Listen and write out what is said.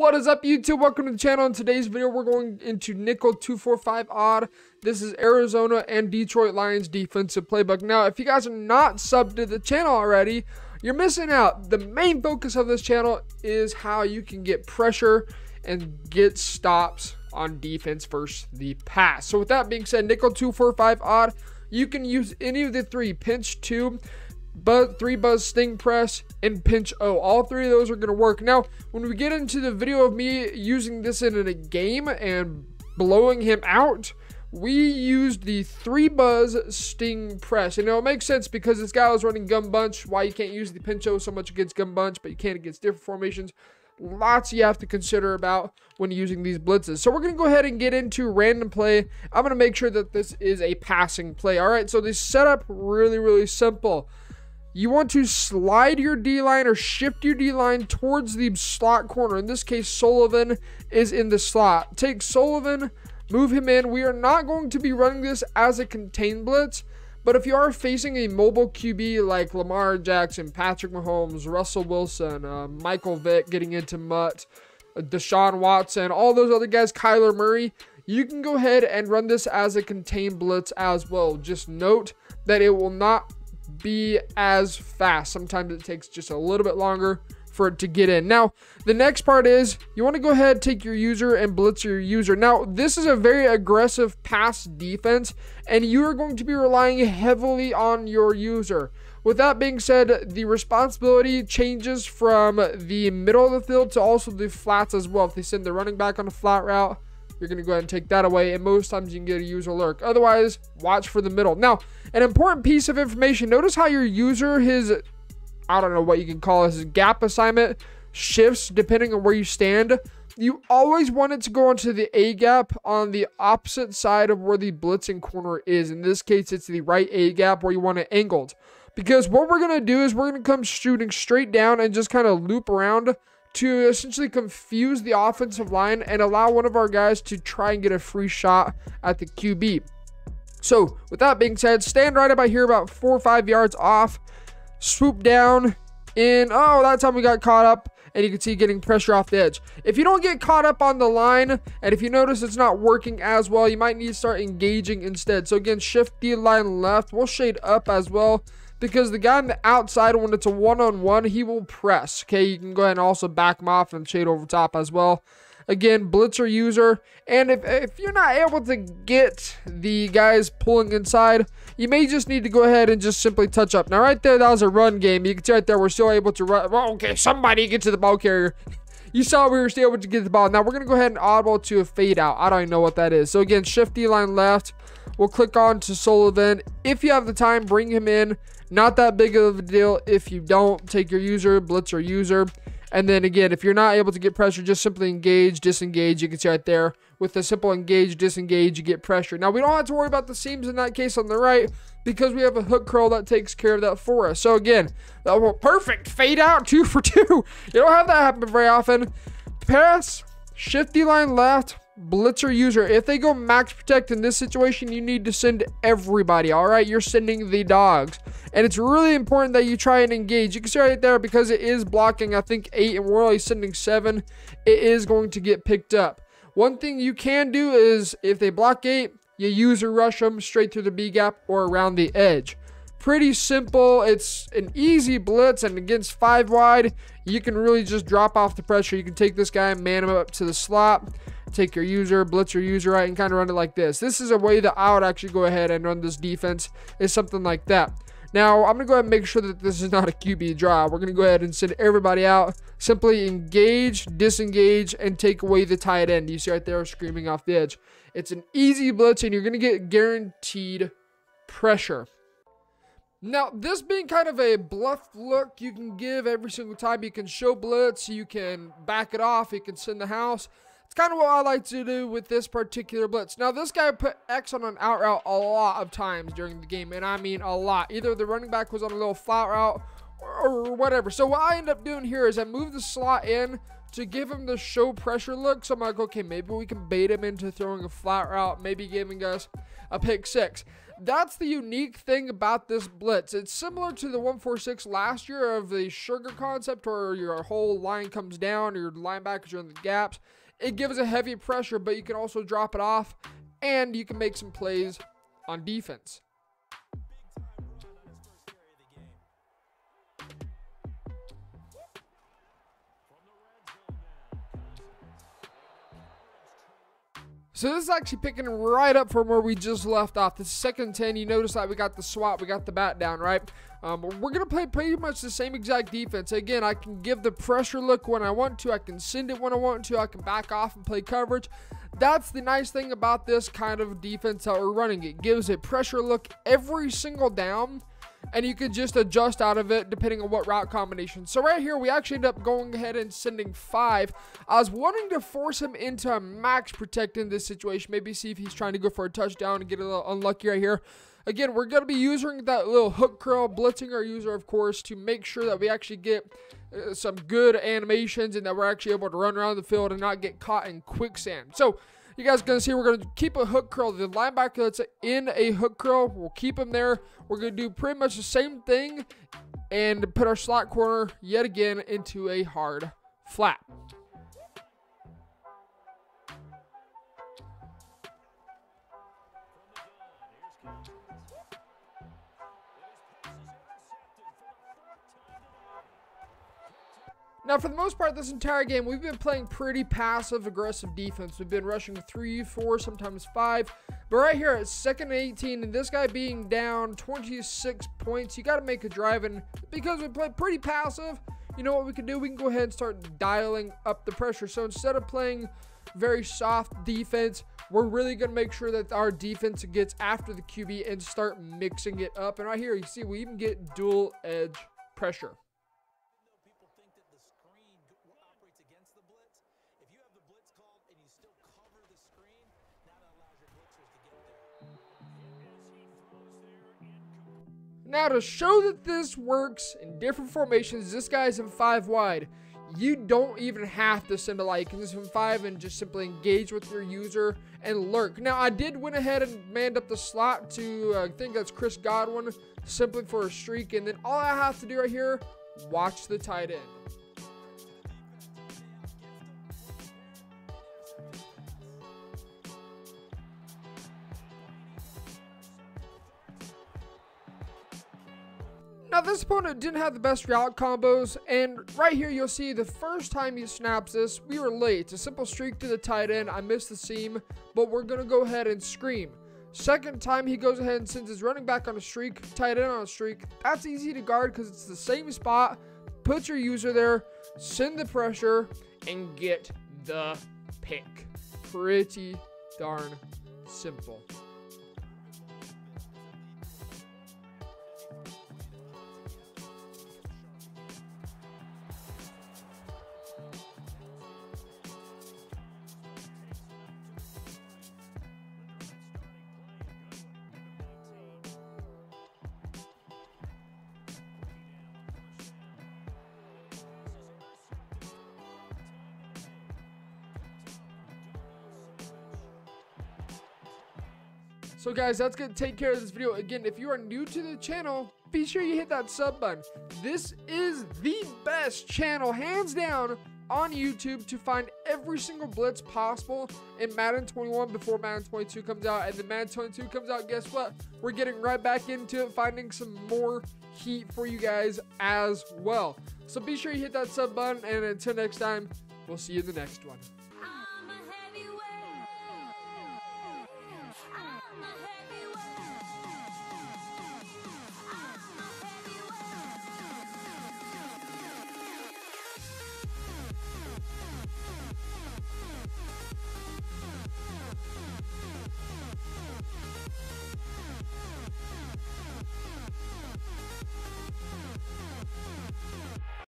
What is up, YouTube? Welcome to the channel. In today's video, we're going into nickel 245 odd. This is Arizona and Detroit Lions defensive playbook. Now, if you guys are not subbed to the channel already, you're missing out. The main focus of this channel is how you can get pressure and get stops on defense versus the pass. So with that being said, nickel 245 odd, you can use any of the three: pinch 2, three buzz sting press, and pinch O. All three of those are going to work. Now, when we get into the video of me using this in a game and blowing him out, we used the three buzz sting press. And it makes sense because this guy was running gun bunch. Why you can't use the pinch O so much against gun bunch, but you can against different formations. Lots you have to consider about when using these blitzes. So we're going to go ahead and get into random play. I'm going to make sure that this is a passing play. All right, so the setup really simple. You want to slide your D-line or shift your D-line towards the slot corner. In this case, Sullivan is in the slot. Take Sullivan, move him in. We are not going to be running this as a contained blitz, but if you are facing a mobile QB like Lamar Jackson, Patrick Mahomes, Russell Wilson, Michael Vick getting into Mutt, Deshaun Watson, all those other guys, Kyler Murray, you can go ahead and run this as a contained blitz as well. Just note that it will not be as fast. Sometimes it takes just a little bit longer for it to get in. Now, the next part is you want to go ahead, take your user and blitz your user. Now, this is a very aggressive pass defense, and you are going to be relying heavily on your user. With that being said, the responsibility changes from the middle of the field to also the flats as well. If they send the running back on a flat route, you're going to go ahead and take that away, and most times you can get a user lurk. Otherwise, watch for the middle. Now, an important piece of information, notice how your user, I don't know what you can call it, his gap assignment shifts depending on where you stand. You always want it to go onto the A gap on the opposite side of where the blitzing corner is. In this case, it's the right A gap where you want it angled. Because what we're going to do is we're going to come shooting straight down and just kind of loop around to essentially confuse the offensive line and allow one of our guys to try and get a free shot at the QB. So with that being said, stand right about here about 4 or 5 yards off, swoop down in. Oh, that time we got caught up, and you can see getting pressure off the edge. If you don't get caught up on the line, and if you notice it's not working as well, you might need to start engaging instead. So again, shift the line left. We'll shade up as well, because the guy on the outside, when it's a one-on-one, he will press. Okay, you can go ahead and also back him off and shade over top as well. Again, blitzer user. And if you're not able to get the guys pulling inside, you may just need to go ahead and just simply touch up. Now, right there, that was a run game. You can see right there, we're still able to run. Well, okay, somebody get to the ball carrier. You saw we were still able to get the ball. Now, we're going to go ahead and audible to a fade out. I don't even know what that is. So, again, shift D-line left. We'll click on to Sullivan. If you have the time, bring him in. Not that big of a deal. If you don't, take your user, blitz or user. And then again, if you're not able to get pressure, just simply engage, disengage. You can see right there with the simple engage, disengage, you get pressure. Now, we don't have to worry about the seams in that case on the right because we have a hook curl that takes care of that for us. So again, perfect fade out 2 for 2. You don't have that happen very often. Pass, shift the line left, blitzer user. If they go max protect in this situation, you need to send everybody. All right, you're sending the dogs, and it's really important that you try and engage. You can see right there, because it is blocking, I think 8, and we're only sending 7, it is going to get picked up. One thing you can do is if they block 8, you user rush them straight through the B gap or around the edge. Pretty simple. It's an easy blitz, and against 5 wide, you can really just drop off the pressure. You can take this guy, man him up to the slot, take your user, blitz your user right, and kind of run it like this. This is a way that I would actually go ahead and run this defense, is something like that. Now, I'm going to go ahead and make sure that this is not a QB draw. We're going to go ahead and send everybody out. Simply engage, disengage, and take away the tight end. You see right there screaming off the edge. It's an easy blitz, and you're going to get guaranteed pressure. Now, this being kind of a bluff look you can give every single time. You can show blitz, you can back it off, you can send the house. It's kind of what I like to do with this particular blitz. Now, this guy put X on an out route a lot of times during the game, and I mean a lot. Either the running back was on a little flat route or whatever. So what I end up doing here is I move the slot in to give him the show pressure look. So I'm like, okay, maybe we can bait him into throwing a flat route, maybe giving us a pick six. That's the unique thing about this blitz. It's similar to the 1-4-6 last year of the sugar concept, where your whole line comes down, your linebackers are in the gaps. It gives a heavy pressure, but you can also drop it off, and you can make some plays on defense. So this is actually picking right up from where we just left off. This is 2nd and 10. You notice that we got the swap, we got the bat down, right? We're going to play pretty much the same exact defense. Again, I can give the pressure look when I want to. I can send it when I want to. I can back off and play coverage. That's the nice thing about this kind of defense that we're running. It gives a pressure look every single down, and you can just adjust out of it depending on what route combination. So right here, we actually end up going ahead and sending 5. I was wanting to force him into a max protect in this situation. Maybe see if he's trying to go for a touchdown and get a little unlucky right here. Again, we're going to be using that little hook curl, blitzing our user, of course, to make sure that we actually get some good animations and that we're actually able to run around the field and not get caught in quicksand. So you guys are going to see we're going to keep a hook curl. The linebacker that's in a hook curl, we'll keep him there. We're going to do pretty much the same thing and put our slot corner yet again into a hard flat. Now, for the most part, this entire game, we've been playing pretty passive, aggressive defense. We've been rushing 3, 4, sometimes 5. But right here, it's 2nd and 18, and this guy being down 26 points, you got to make a drive. And because we play pretty passive, you know what we can do? We can go ahead and start dialing up the pressure. So instead of playing very soft defense, we're really going to make sure that our defense gets after the QB and start mixing it up. And right here, you see, we even get dual edge pressure. Now, to show that this works in different formations, this guy's in 5 wide. You don't even have to send a light. You can just in 5 and just simply engage with your user and lurk. Now, I did went ahead and manned up the slot to, I think that's Chris Godwin, simply for a streak. And then all I have to do right here, watch the tight end. Now, this opponent didn't have the best route combos, and right here you'll see the first time he snaps this, we were late. It's a simple streak to the tight end. I missed the seam, but we're going to go ahead and scream. Second time he goes ahead and sends his running back on a streak, tight end on a streak. That's easy to guard because it's the same spot. Put your user there, send the pressure, and get the pick. Pretty darn simple. So guys, that's going to take care of this video. Again, if you are new to the channel, be sure you hit that sub button. This is the best channel, hands down, on YouTube to find every single blitz possible in Madden 21 before Madden 22 comes out. And then Madden 22 comes out, guess what? We're getting right back into it, finding some more heat for you guys as well. So be sure you hit that sub button, and until next time, we'll see you in the next one.